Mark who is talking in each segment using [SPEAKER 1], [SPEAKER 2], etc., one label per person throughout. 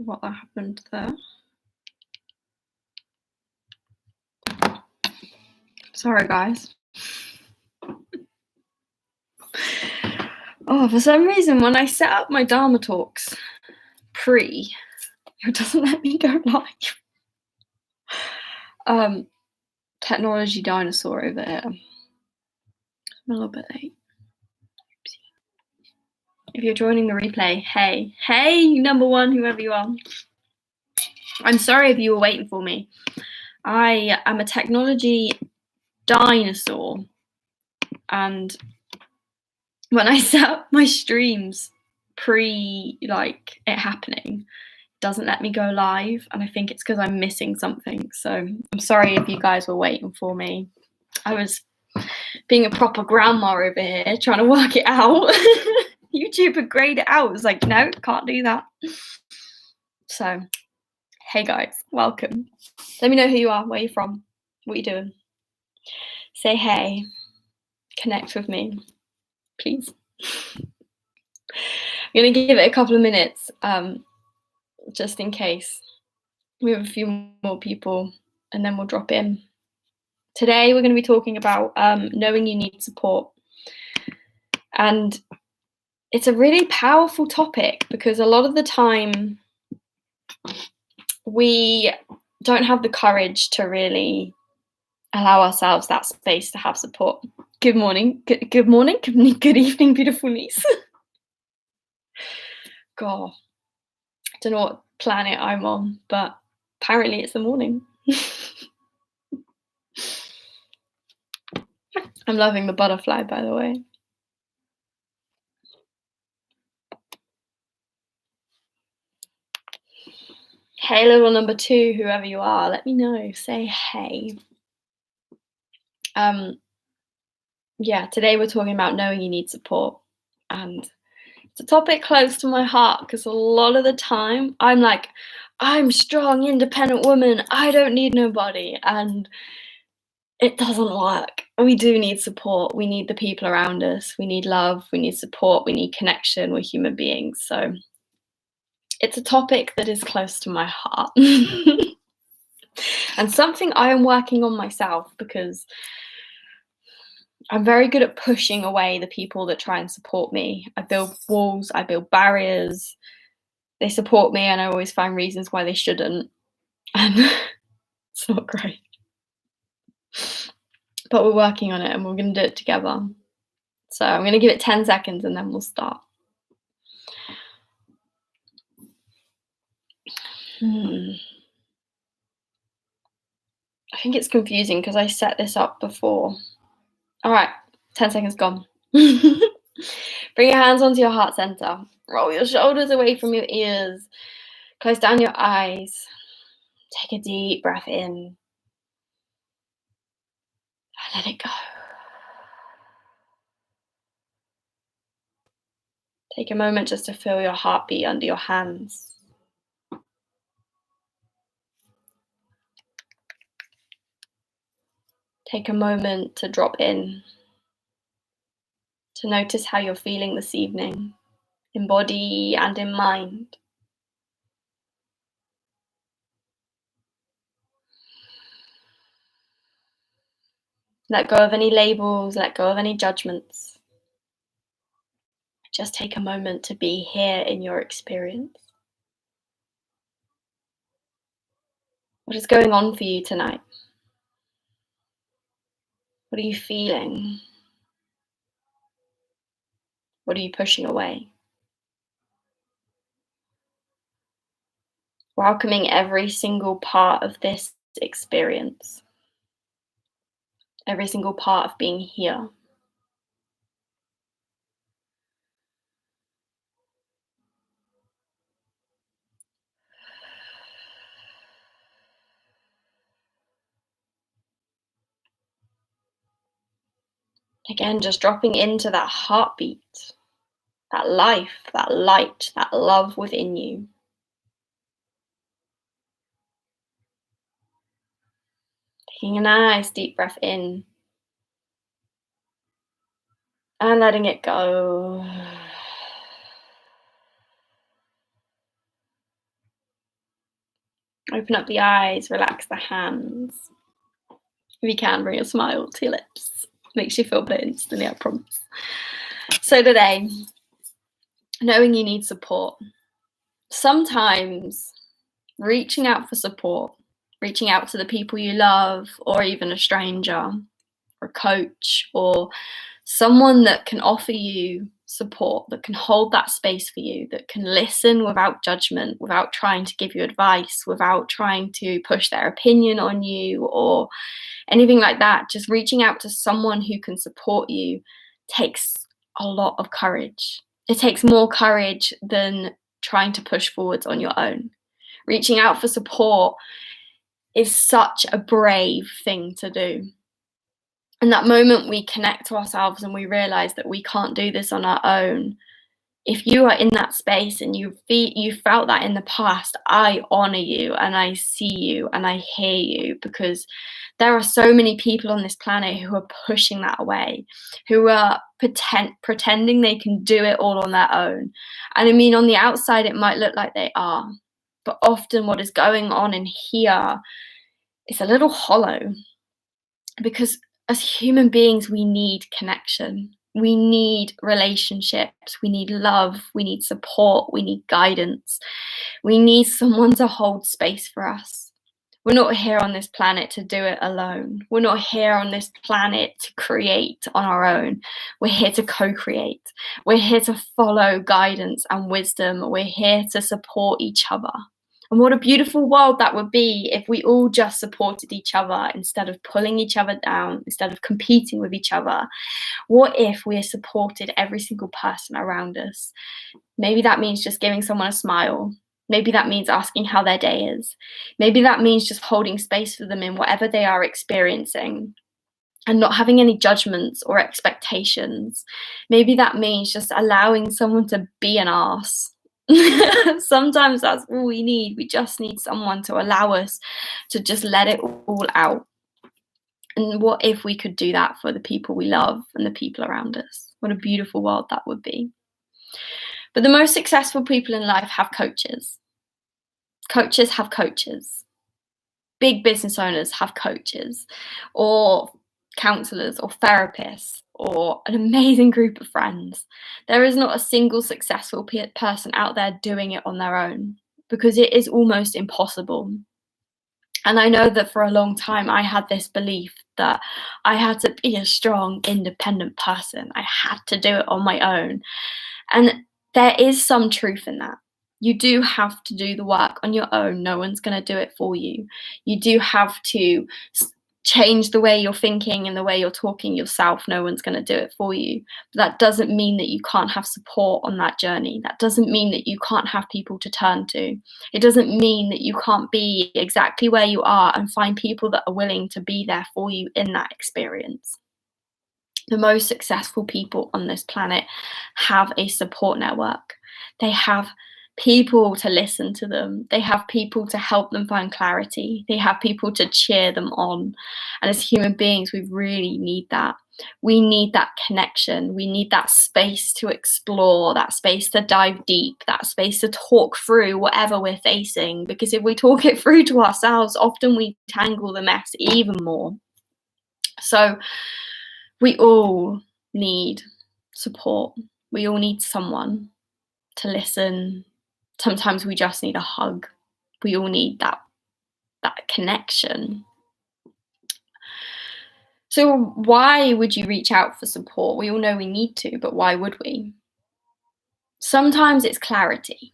[SPEAKER 1] what that happened there. Sorry, guys. Oh, for some reason, when I set up my Dharma Talks it doesn't let me go live. Technology dinosaur over here. I'm a little bit late. If you're joining the replay, hey, number one, whoever you are. I'm sorry if you were waiting for me. I am a technology dinosaur, and when I set up my streams it happening, it doesn't let me go live, and I think it's because I'm missing something. So I'm sorry if you guys were waiting for me. I was being a proper grandma over here trying to work it out. YouTube had grayed it out. It was like, no, can't do that. So, hey guys, welcome. Let me know who you are, where you're from, what you're doing. Say hey, connect with me, please. I'm going to give it a couple of minutes, just in case. We have a few more people, and then we'll drop in. Today, we're going to be talking about knowing you need support. And it's a really powerful topic because a lot of the time we don't have the courage to really allow ourselves that space to have support. Good morning, good morning, good evening, beautiful niece. God, I don't know what planet I'm on, but apparently it's the morning. I'm loving the butterfly, by the way. Hey, little number two, whoever you are, let me know. Say hey. Yeah, today we're talking about knowing you need support, and it's a topic close to my heart because a lot of the time I'm like, I'm strong, independent woman. I don't need nobody, and it doesn't work. We do need support. We need the people around us. We need love. We need support. We need connection. We're human beings. So it's a topic that is close to my heart and something I am working on myself because I'm very good at pushing away the people that try and support me. I build walls. I build barriers. They support me and I always find reasons why they shouldn't. And it's not great. But we're working on it and we're going to do it together. So I'm going to give it 10 seconds and then we'll start. I think it's confusing because I set this up before. All right, 10 seconds gone. Bring your hands onto your heart center. Roll your shoulders away from your ears. Close down your eyes. Take a deep breath in. And let it go. Take a moment just to feel your heartbeat under your hands. Take a moment to drop in, to notice how you're feeling this evening, in body and in mind. Let go of any labels, let go of any judgments. Just take a moment to be here in your experience. What is going on for you tonight? What are you feeling? What are you pushing away? Welcoming every single part of this experience. Every single part of being here. Again, just dropping into that heartbeat, that life, that light, that love within you. Taking a nice deep breath in and letting it go. Open up the eyes, relax the hands. If you can, bring a smile to your lips. Makes you feel better instantly, I promise. So today, knowing you need support. Sometimes reaching out for support, reaching out to the people you love, or even a stranger, or a coach, or someone that can offer you support, that can hold that space for you, that can listen without judgment, without trying to give you advice, without trying to push their opinion on you or anything like that. Just reaching out to someone who can support you takes a lot of courage. It takes more courage than trying to push forwards on your own. Reaching out for support is such a brave thing to do. And that moment we connect to ourselves and we realize that we can't do this on our own. If you are in that space and you felt that in the past, I honor you and I see you and I hear you, because there are so many people on this planet who are pushing that away, who are pretending they can do it all on their own. And I mean, on the outside, it might look like they are, but often what is going on in here is a little hollow, because as human beings, we need connection. We need relationships. We need love. We need support. We need guidance. We need someone to hold space for us. We're not here on this planet to do it alone. We're not here on this planet to create on our own. We're here to co-create. We're here to follow guidance and wisdom. We're here to support each other. And what a beautiful world that would be if we all just supported each other instead of pulling each other down, instead of competing with each other. What if we supported every single person around us? Maybe that means just giving someone a smile. Maybe that means asking how their day is. Maybe that means just holding space for them in whatever they are experiencing and not having any judgments or expectations. Maybe that means just allowing someone to be an arse. Sometimes that's all we need. We just need someone to allow us to just let it all out. And what if we could do that for the people we love and the people around us? What a beautiful world that would be. But the most successful people in life have coaches. Coaches have coaches. Big business owners have coaches, or counselors, or therapists, or an amazing group of friends. There is not a single successful person out there doing it on their own, because it is almost impossible. And I know that for a long time I had this belief that I had to be a strong, independent person. I had to do it on my own. And there is some truth in that. You do have to do the work on your own. No one's going to do it for you. You do have to change the way you're thinking and the way you're talking yourself. No one's going to do it for you. But that doesn't mean that you can't have support on that journey. That doesn't mean that you can't have people to turn to. It doesn't mean that you can't be exactly where you are and find people that are willing to be there for you in that experience. The most successful people on this planet have a support network. They have people to listen to them. They have people to help them find clarity. They have people to cheer them on. And as human beings, we really need that. We need that connection. We need that space to explore, that space to dive deep, that space to talk through whatever we're facing. Because if we talk it through to ourselves, often we tangle the mess even more. So we all need support. We all need someone to listen. Sometimes we just need a hug. We all need that connection. So why would you reach out for support? We all know we need to, but why would we? Sometimes it's clarity.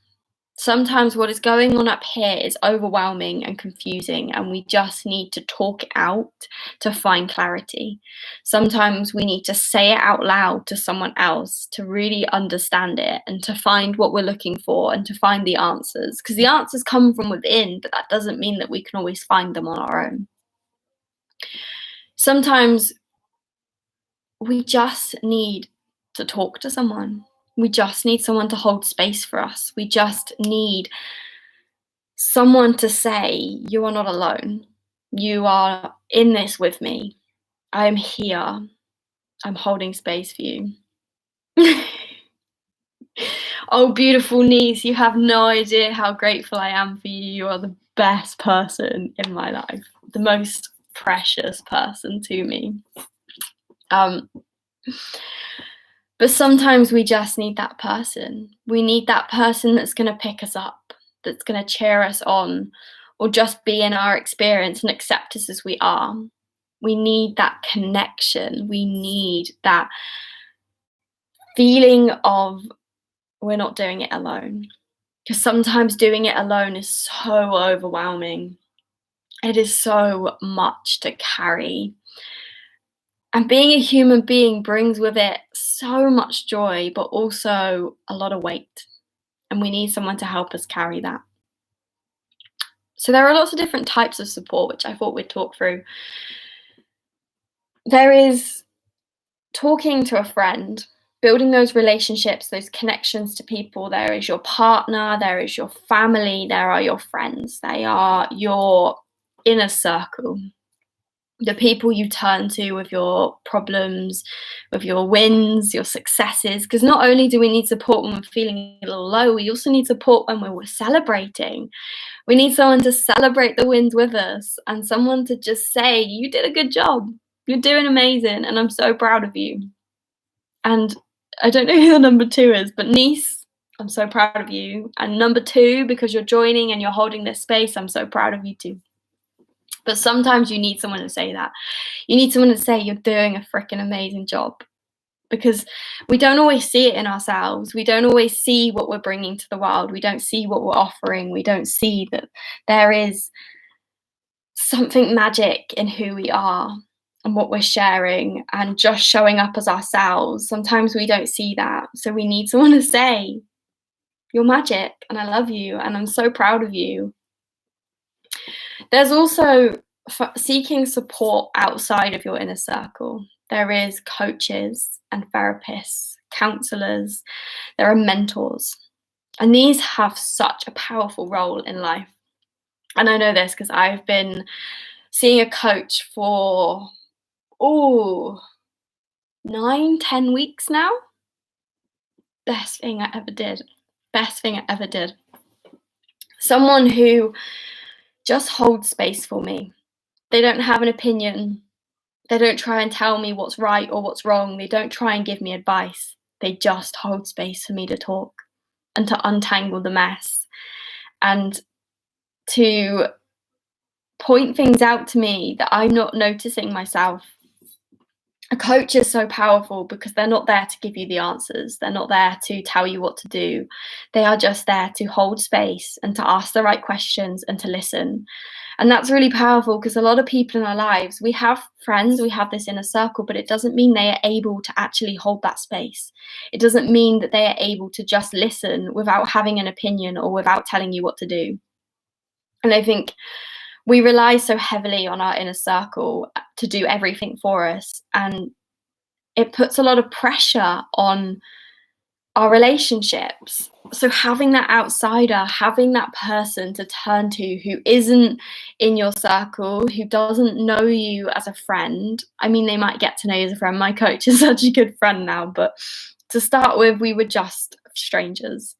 [SPEAKER 1] Sometimes what is going on up here is overwhelming and confusing, and we just need to talk it out to find clarity. Sometimes we need to say it out loud to someone else to really understand it and to find what we're looking for and to find the answers. Because the answers come from within, but that doesn't mean that we can always find them on our own. Sometimes we just need to talk to someone. We just need someone to hold space for us. We just need someone to say, you are not alone. You are in this with me. I'm here. I'm holding space for you. Oh, beautiful niece, you have no idea how grateful I am for you. You are the best person in my life, the most precious person to me. But sometimes we just need that person. We need that person that's going to pick us up, that's going to cheer us on, or just be in our experience and accept us as we are. We need that connection. We need that feeling of we're not doing it alone. Because sometimes doing it alone is so overwhelming. It is so much to carry. And being a human being brings with it so much joy, but also a lot of weight. And we need someone to help us carry that. So there are lots of different types of support, which I thought we'd talk through. There is talking to a friend, building those relationships, those connections to people. There is your partner, there is your family, there are your friends. They are your inner circle. The people you turn to with your problems, with your wins, your successes. Because not only do we need support when we're feeling a little low, we also need support when we're celebrating. We need someone to celebrate the wins with us and someone to just say, you did a good job. You're doing amazing and I'm so proud of you. And I don't know who the number 2 is, but niece, I'm so proud of you. And number 2, because you're joining and you're holding this space, I'm so proud of you too. But sometimes you need someone to say that. You need someone to say you're doing a freaking amazing job, because we don't always see it in ourselves. We don't always see what we're bringing to the world. We don't see what we're offering. We don't see that there is something magic in who we are and what we're sharing and just showing up as ourselves. Sometimes we don't see that. So we need someone to say, you're magic and I love you and I'm so proud of you. There's also seeking support outside of your inner circle. There is coaches and therapists, counselors, there are mentors. And these have such a powerful role in life. And I know this because I've been seeing a coach for 9-10 weeks now. Best thing I ever did. Someone who just holds space for me. They don't have an opinion. They don't try and tell me what's right or what's wrong. They don't try and give me advice. They just hold space for me to talk and to untangle the mess and to point things out to me that I'm not noticing myself. A coach is so powerful because they're not there to give you the answers. They're not there to tell you what to do. They are just there to hold space and to ask the right questions and to listen. And that's really powerful because a lot of people in our lives, we have friends, we have this inner circle, but it doesn't mean they are able to actually hold that space. It doesn't mean that they are able to just listen without having an opinion or without telling you what to do. And I think we rely so heavily on our inner circle to do everything for us. And it puts a lot of pressure on our relationships. So having that outsider, having that person to turn to who isn't in your circle, who doesn't know you as a friend. I mean, they might get to know you as a friend. My coach is such a good friend now, but to start with, we were just strangers,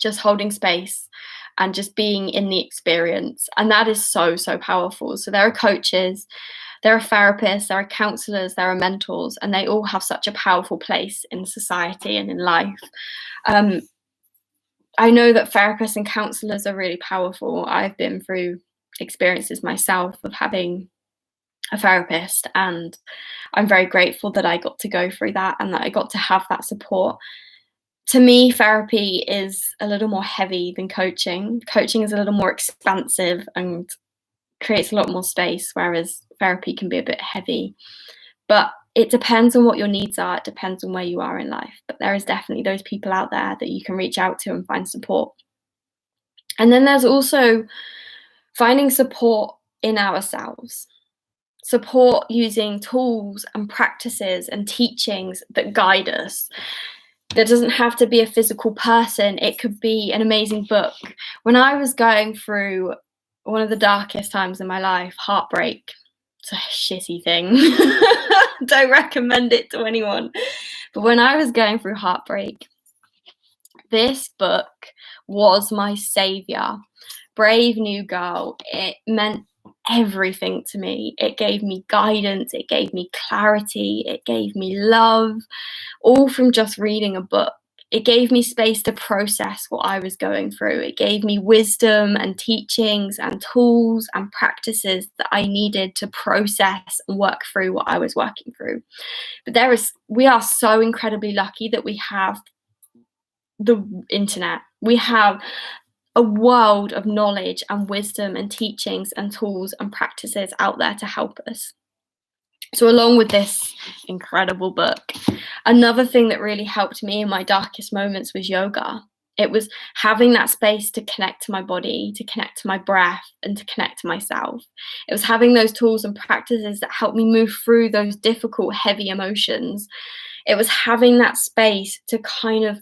[SPEAKER 1] just holding space and just being in the experience. And that is so, so powerful. So there are coaches, there are therapists, there are counselors, there are mentors, and they all have such a powerful place in society and in life. I know that therapists and counselors are really powerful. I've been through experiences myself of having a therapist, and I'm very grateful that I got to go through that and that I got to have that support. To me, therapy is a little more heavy than coaching. Coaching is a little more expansive and creates a lot more space, whereas therapy can be a bit heavy. But it depends on what your needs are. It depends on where you are in life. But there is definitely those people out there that you can reach out to and find support. And then there's also finding support in ourselves. Support using tools and practices and teachings that guide us. There doesn't have to be a physical person. It could be an amazing book. When I was going through one of the darkest times in my life, heartbreak, it's a shitty thing. Don't recommend it to anyone. But when I was going through heartbreak, this book was my savior. Brave New Girl, it meant everything to me. It gave me guidance, it gave me clarity, it gave me love, all from just reading a book. It gave me space to process what I was going through. It gave me wisdom and teachings and tools and practices that I needed to process and work through what I was working through. But we are so incredibly lucky that we have the internet. We have a world of knowledge and wisdom and teachings and tools and practices out there to help us. So along with this incredible book, another thing that really helped me in my darkest moments was yoga. It was having that space to connect to my body, to connect to my breath, and to connect to myself. It was having those tools and practices that helped me move through those difficult, heavy emotions. It was having that space to kind of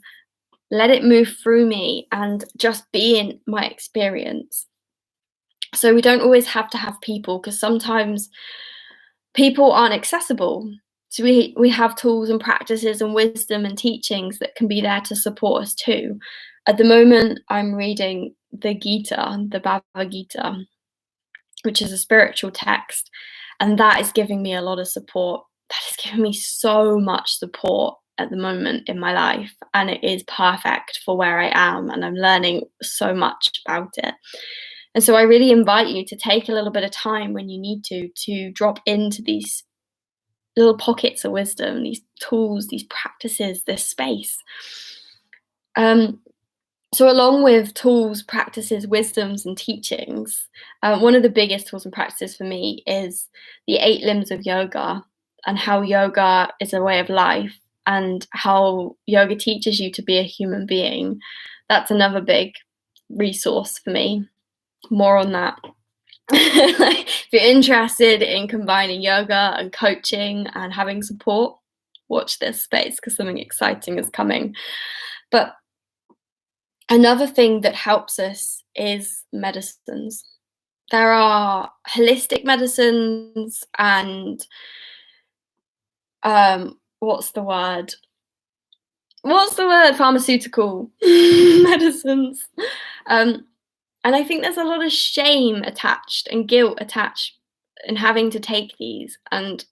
[SPEAKER 1] let it move through me and just be in my experience. So we don't always have to have people, because sometimes people aren't accessible. So we have tools and practices and wisdom and teachings that can be there to support us too. At the moment, I'm reading the Gita, the Bhagavad Gita, which is a spiritual text, and that is giving me a lot of support. That is giving me so much support at the moment in my life, and it is perfect for where I am, and I'm learning so much about it. And so I really invite you to take a little bit of time when you need to drop into these little pockets of wisdom, these tools, these practices, this space. So along with tools, practices, wisdoms, and teachings, one of the biggest tools and practices for me is the 8 limbs of yoga, and how yoga is a way of life, and how yoga teaches you to be a human being. That's another big resource for me. More on that. If you're interested in combining yoga and coaching and having support, watch this space, because something exciting is coming. But another thing that helps us is medicines. There are holistic medicines and pharmaceutical medicines. And I think there's a lot of shame attached and guilt attached in having to take these. And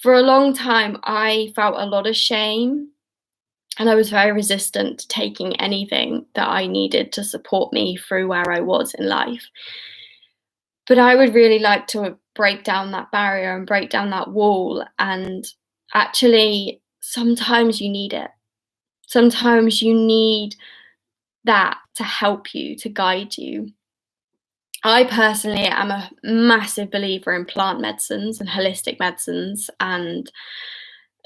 [SPEAKER 1] for a long time, I felt a lot of shame, and I was very resistant to taking anything that I needed to support me through where I was in life. But I would really like to break down that barrier and break down that wall. And actually, sometimes you need it. Sometimes you need that to help you, to guide you. I personally am a massive believer in plant medicines and holistic medicines, and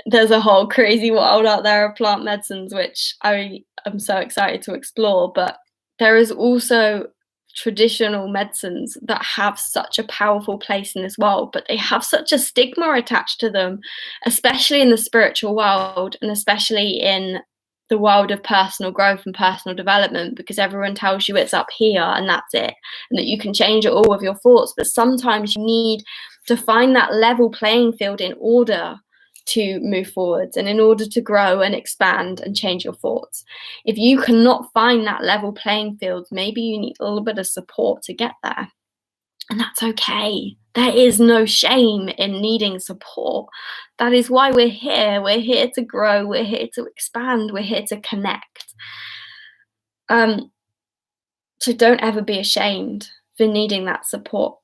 [SPEAKER 1] there's a whole crazy world out there of plant medicines, which I am so excited to explore. But there is also traditional medicines that have such a powerful place in this world, but they have such a stigma attached to them, especially in the spiritual world, and especially in the world of personal growth and personal development, because everyone tells you it's up here and that's it, and that you can change it all with your thoughts. But sometimes you need to find that level playing field in order to move forwards, and in order to grow and expand and change your thoughts. If you cannot find that level playing field, maybe you need a little bit of support to get there. And that's okay. There is no shame in needing support. That is why we're here. We're here to grow. We're here to expand. We're here to connect. So don't ever be ashamed for needing that support.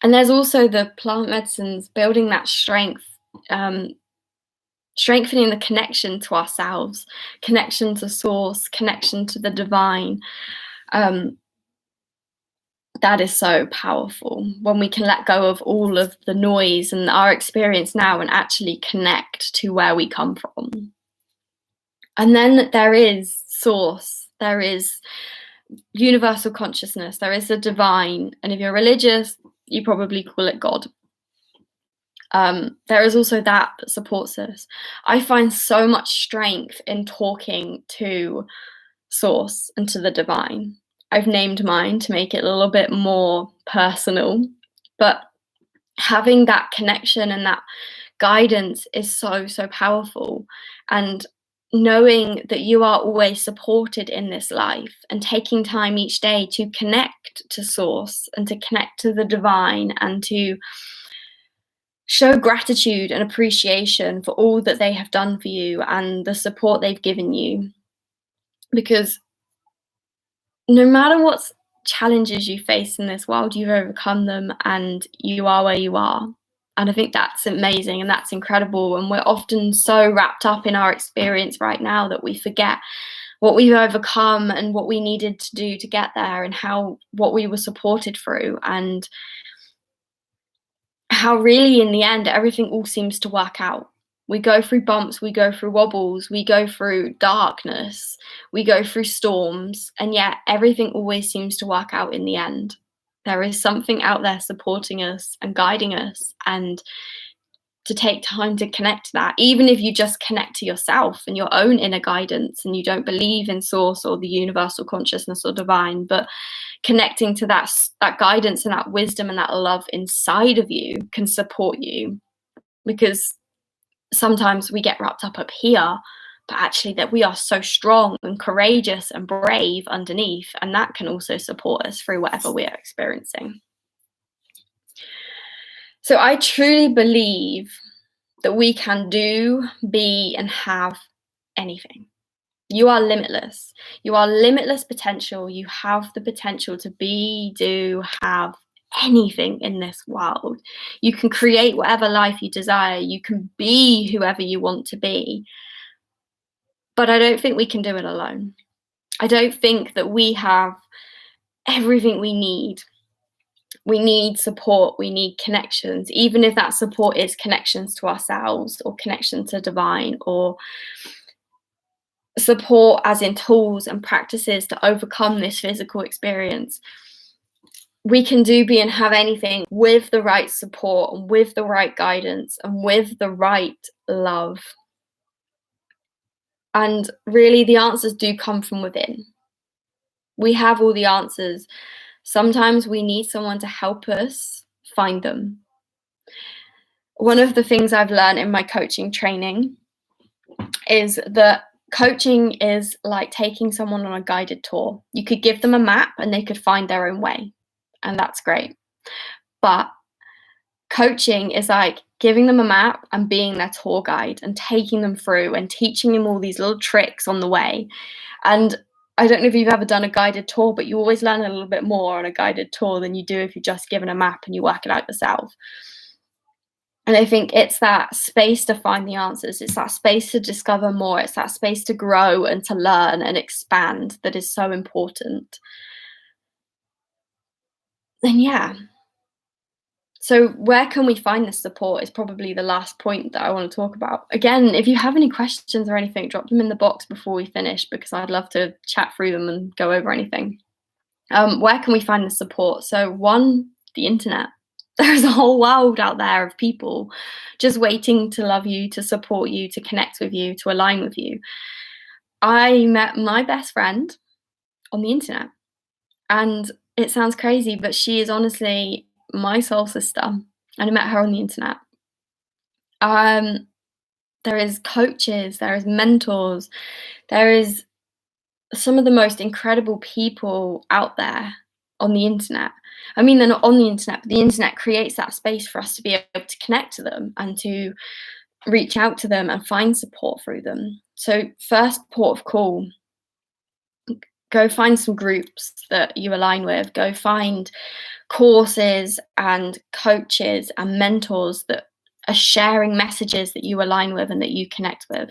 [SPEAKER 1] And there's also the plant medicines, building that strength, strengthening the connection to ourselves, connection to source, connection to the divine. That is so powerful when we can let go of all of the noise and our experience now and actually connect to where we come from. And then there is source, there is universal consciousness, there is the divine. And if you're religious, you probably call it God. There is also that supports us. I find so much strength in talking to source and to the divine. I've named mine to make it a little bit more personal, but having that connection and that guidance is so, so powerful. And knowing that you are always supported in this life and taking time each day to connect to source and to connect to the divine and to show gratitude and appreciation for all that they have done for you and the support they've given you. Because no matter what challenges you face in this world, you've overcome them and you are where you are. And I think that's amazing and that's incredible. And we're often so wrapped up in our experience right now that we forget what we've overcome and what we needed to do to get there and what we were supported through, and how really in the end everything all seems to work out. We go through bumps, we go through wobbles, we go through darkness, we go through storms, and yet everything always seems to work out in the end. There is something out there supporting us and guiding us, and to take time to connect to that, even if you just connect to yourself and your own inner guidance and you don't believe in source or the universal consciousness or divine, but connecting to that guidance and that wisdom and that love inside of you can support you. Because sometimes we get wrapped up here, but actually that we are so strong and courageous and brave underneath, and that can also support us through whatever we are experiencing. So I truly believe that we can do, be, and have anything. You are limitless. You are limitless potential. You have the potential to be, do, have anything in this world. You can create whatever life you desire. You can be whoever you want to be. But I don't think we can do it alone. I don't think that we have everything we need. We need support, we need connections, even if that support is connections to ourselves or connection to divine, or support as in tools and practices to overcome this physical experience. We can do, be, and have anything with the right support and with the right guidance and with the right love. And really, the answers do come from within. We have all the answers. Sometimes we need someone to help us find them. One of the things I've learned in my coaching training is that coaching is like taking someone on a guided tour. You could give them a map and they could find their own way, and that's great. But coaching is like giving them a map and being their tour guide and taking them through and teaching them all these little tricks on the way. And I don't know if you've ever done a guided tour, but you always learn a little bit more on a guided tour than you do if you're just given a map and you work it out yourself. And I think it's that space to find the answers. It's that space to discover more. It's that space to grow and to learn and expand that is so important. And yeah. So where can we find this support is probably the last point that I want to talk about. Again, if you have any questions or anything, drop them in the box before we finish, because I'd love to chat through them and go over anything. Where can we find the support? So one, the internet. There's a whole world out there of people just waiting to love you, to support you, to connect with you, to align with you. I met my best friend on the internet, and it sounds crazy, but she is honestly my soul sister, and I met her on the internet. There is coaches, there is mentors, there is some of the most incredible people out there on the internet. I mean, they're not on the internet, but the internet creates that space for us to be able to connect to them and to reach out to them and find support through them. So first port of call, go find some groups that you align with. Go find courses and coaches and mentors that are sharing messages that you align with and that you connect with.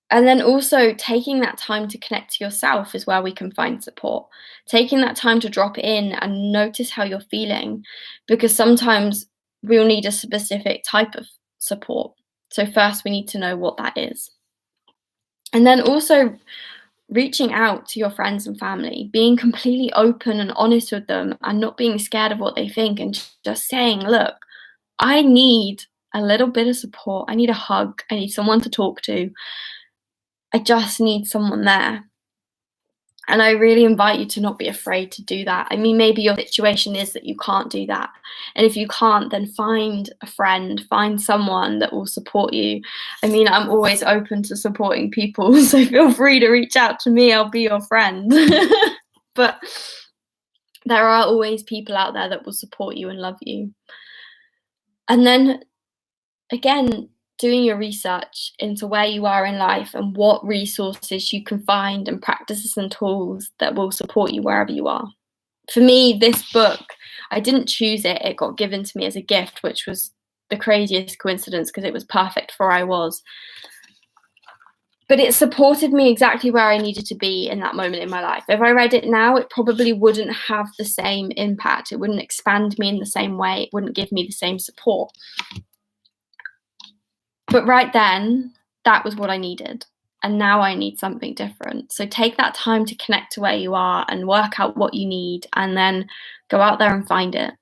[SPEAKER 1] And then also taking that time to connect to yourself is where we can find support. Taking that time to drop in and notice how you're feeling, because sometimes we'll need a specific type of support. So first we need to know what that is. And then also reaching out to your friends and family, being completely open and honest with them and not being scared of what they think, and just saying, look, I need a little bit of support. I need a hug. I need someone to talk to. I just need someone there. And I really invite you to not be afraid to do that. I mean, maybe your situation is that you can't do that. And if you can't, then find a friend, find someone that will support you. I mean, I'm always open to supporting people, so feel free to reach out to me. I'll be your friend. But there are always people out there that will support you and love you. And then, again, doing your research into where you are in life and what resources you can find and practices and tools that will support you wherever you are. For me, this book, I didn't choose it. It got given to me as a gift, which was the craziest coincidence because it was perfect for where I was. But it supported me exactly where I needed to be in that moment in my life. If I read it now, it probably wouldn't have the same impact. It wouldn't expand me in the same way. It wouldn't give me the same support. But right then, that was what I needed. And now I need something different. So take that time to connect to where you are and work out what you need, and then go out there and find it.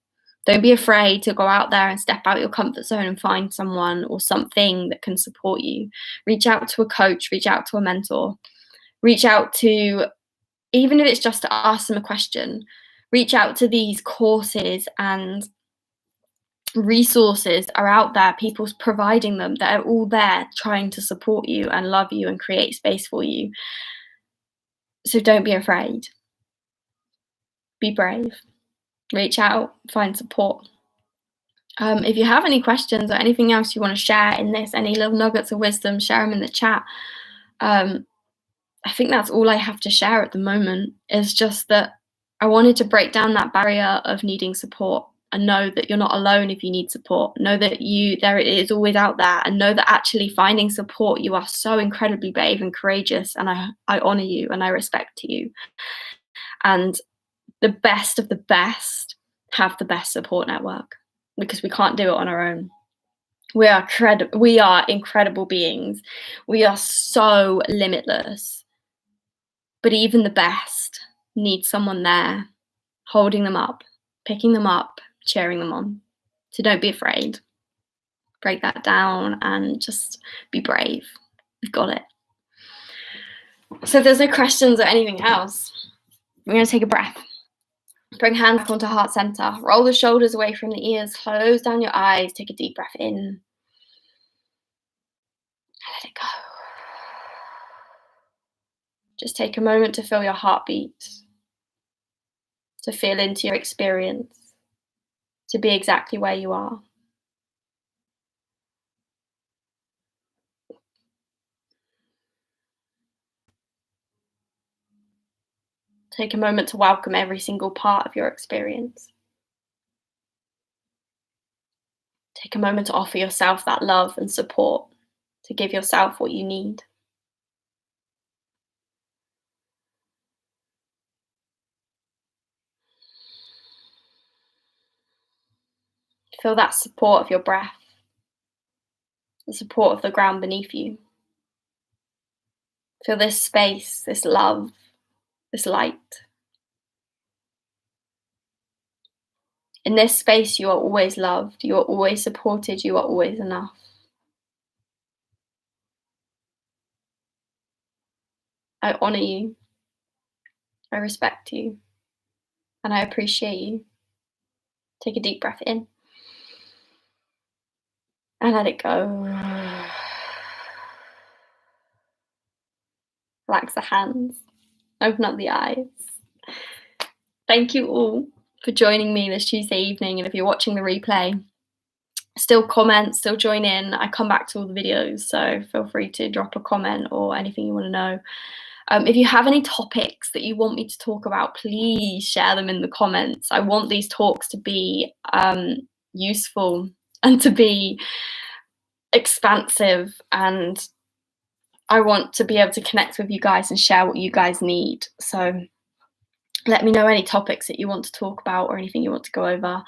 [SPEAKER 1] Don't be afraid to go out there and step out your comfort zone and find someone or something that can support you. Reach out to a coach, reach out to a mentor, reach out to, even if it's just to ask them a question, reach out to these courses and resources are out there, people's providing them, that are all there trying to support you and love you and create space for you. So don't be afraid. Be brave. Reach out, find support. If you have any questions or anything else you want to share in this, any little nuggets of wisdom, share them in the chat. I think that's all I have to share at the moment, is just that I wanted to break down that barrier of needing support and know that you're not alone if you need support. Know that there it is always out there, and know that actually finding support, you are so incredibly brave and courageous, and I honor you and I respect you. And the best of the best have the best support network, because we can't do it on our own. We are incredible beings. We are so limitless. But even the best need someone there holding them up, picking them up, cheering them on. So don't be afraid. Break that down and just be brave. We've got it. So if there's no questions or anything else, we're going to take a breath. Bring hands back onto heart center. Roll the shoulders away from the ears. Close down your eyes. Take a deep breath in. Let it go. Just take a moment to feel your heartbeat, to feel into your experience, to be exactly where you are. Take a moment to welcome every single part of your experience. Take a moment to offer yourself that love and support, to give yourself what you need. Feel that support of your breath, the support of the ground beneath you. Feel this space, this love, this light. In this space, you are always loved, you are always supported, you are always enough. I honor you, I respect you, and I appreciate you. Take a deep breath in and let it go. Relax the hands, open up the eyes. Thank you all for joining me this Tuesday evening, and if you're watching the replay, still comment, still join in. I come back to all the videos, so feel free to drop a comment or anything you want to know. If you have any topics that you want me to talk about, please share them in the comments. I want these talks to be useful and to be expansive, and I want to be able to connect with you guys and share what you guys need. So let me know any topics that you want to talk about or anything you want to go over.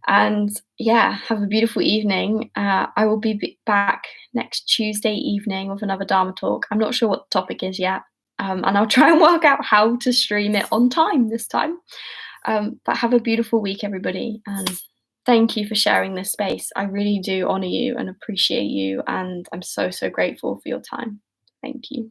[SPEAKER 1] And yeah, have a beautiful evening. I will be back next Tuesday evening with another Dharma Talk. I'm not sure what the topic is yet. And I'll try and work out how to stream it on time this time. But have a beautiful week, everybody. And thank you for sharing this space. I really do honor you and appreciate you. And I'm so, so grateful for your time. Thank you.